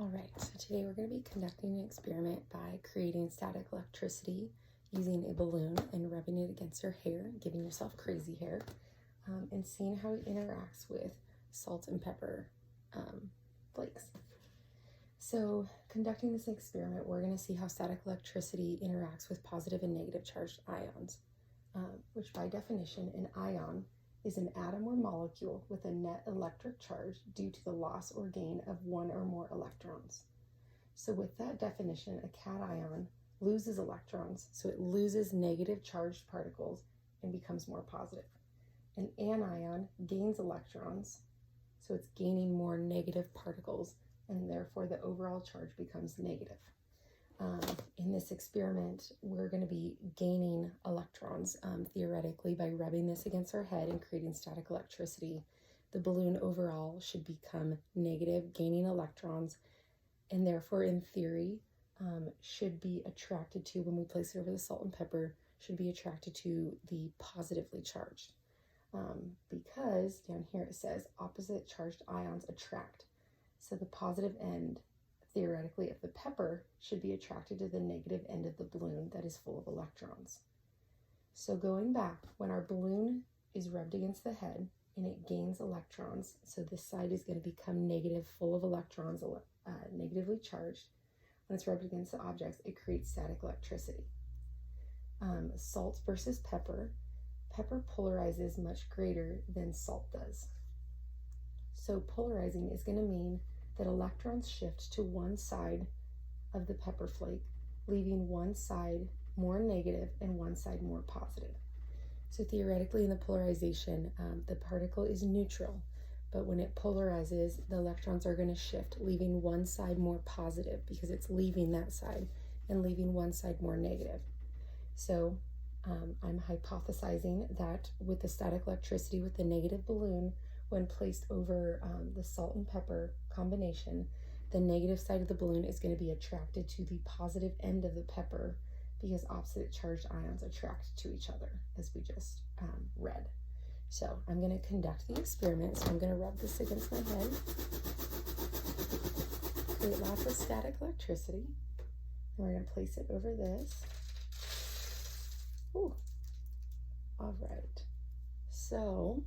All right, so today we're going to be conducting an experiment by creating static electricity using a balloon and rubbing it against your hair, giving yourself crazy hair, and seeing how it interacts with salt and pepper flakes. So conducting this experiment, we're going to see how static electricity interacts with positive and negative charged ions, which by definition, an ion is an atom or molecule with a net electric charge due to the loss or gain of one or more electrons. So with that definition, a cation loses electrons, so it loses negative charged particles and becomes more positive. An anion gains electrons, so it's gaining more negative particles, and therefore the overall charge becomes negative. In this experiment, we're going to be gaining electrons theoretically by rubbing this against our head and creating static electricity. The balloon overall should become negative, gaining electrons, and therefore in theory should be attracted to, when we place it over the salt and pepper, should be attracted to the positively charged. Because down here it says opposite charged ions attract. So the positive end, theoretically, of the pepper should be attracted to the negative end of the balloon that is full of electrons. So going back, when our balloon is rubbed against the head and it gains electrons, so this side is going to become negative, full of electrons, negatively charged. When it's rubbed against the objects, it creates static electricity. Salt versus pepper. Pepper polarizes much greater than salt does. So polarizing is going to mean that electrons shift to one side of the pepper flake, leaving one side more negative and one side more positive. So theoretically, in the polarization, the particle is neutral, but when it polarizes, the electrons are going to shift, leaving one side more positive because it's leaving that side and leaving one side more negative. So I'm hypothesizing that with the static electricity with the negative balloon, when placed over the salt and pepper combination, the negative side of the balloon is going to be attracted to the positive end of the pepper because opposite charged ions attract to each other, as we just read. So I'm going to conduct the experiment. So I'm going to rub this against my head, create lots of static electricity, and we're going to place it over this. Ooh. All right. So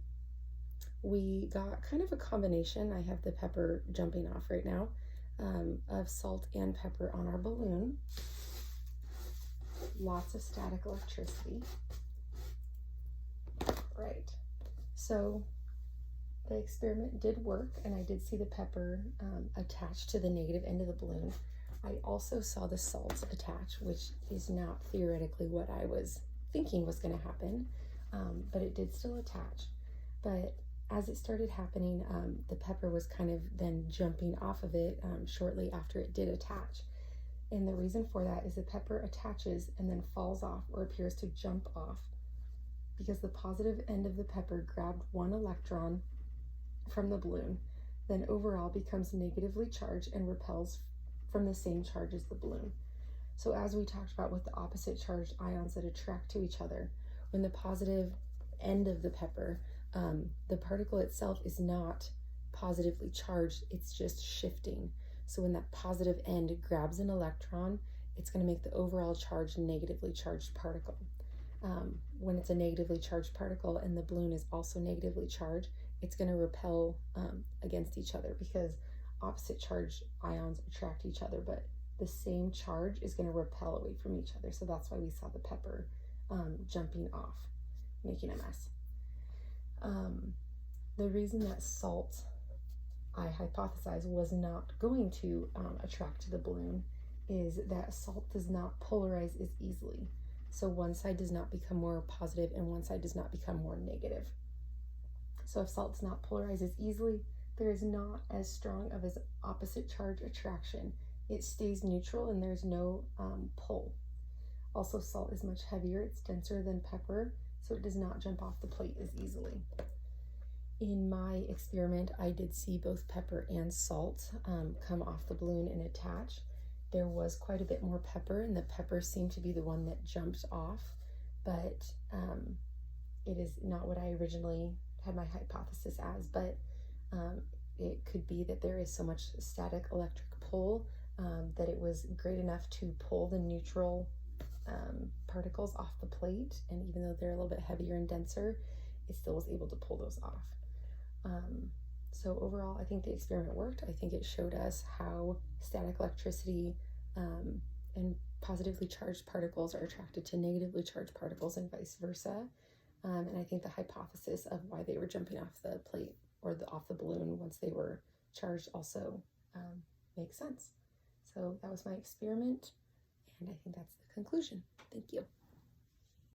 we got kind of a combination. I have the pepper jumping off right now, of salt and pepper on our balloon. Lots of static electricity. Right. So the experiment did work, and I did see the pepper attached to the negative end of the balloon. I also saw the salt attach, which is not theoretically what I was thinking was going to happen, but it did still attach. But as it started happening, the pepper was kind of then jumping off of it shortly after it did attach. And the reason for that is the pepper attaches and then falls off or appears to jump off because the positive end of the pepper grabbed one electron from the balloon, then overall becomes negatively charged and repels from the same charge as the balloon. So as we talked about with the opposite charged ions that attract to each other, when the positive end of the pepper, the particle itself is not positively charged, it's just shifting. So when that positive end grabs an electron, it's going to make the overall charge negatively charged particle. When it's a negatively charged particle and the balloon is also negatively charged, it's going to repel against each other because opposite charged ions attract each other, but the same charge is going to repel away from each other. So that's why we saw the pepper jumping off, making a mess. The reason that salt, I hypothesized, was not going to attract to the balloon is that salt does not polarize as easily. So one side does not become more positive and one side does not become more negative. So if salt does not polarize as easily, there is not as strong of an opposite charge attraction. It stays neutral and there's no pull. Also, salt is much heavier, it's denser than pepper, so it does not jump off the plate as easily. In my experiment, I did see both pepper and salt come off the balloon and attach. There was quite a bit more pepper, and the pepper seemed to be the one that jumped off, but it is not what I originally had my hypothesis as, but it could be that there is so much static electric pull that it was great enough to pull the neutral particles off the plate, and even though they're a little bit heavier and denser, it still was able to pull those off. So overall, I think the experiment worked. I think it showed us how static electricity and positively charged particles are attracted to negatively charged particles and vice versa. And I think the hypothesis of why they were jumping off the plate or off the balloon once they were charged also makes sense. So that was my experiment, and I think that's the conclusion. Thank you.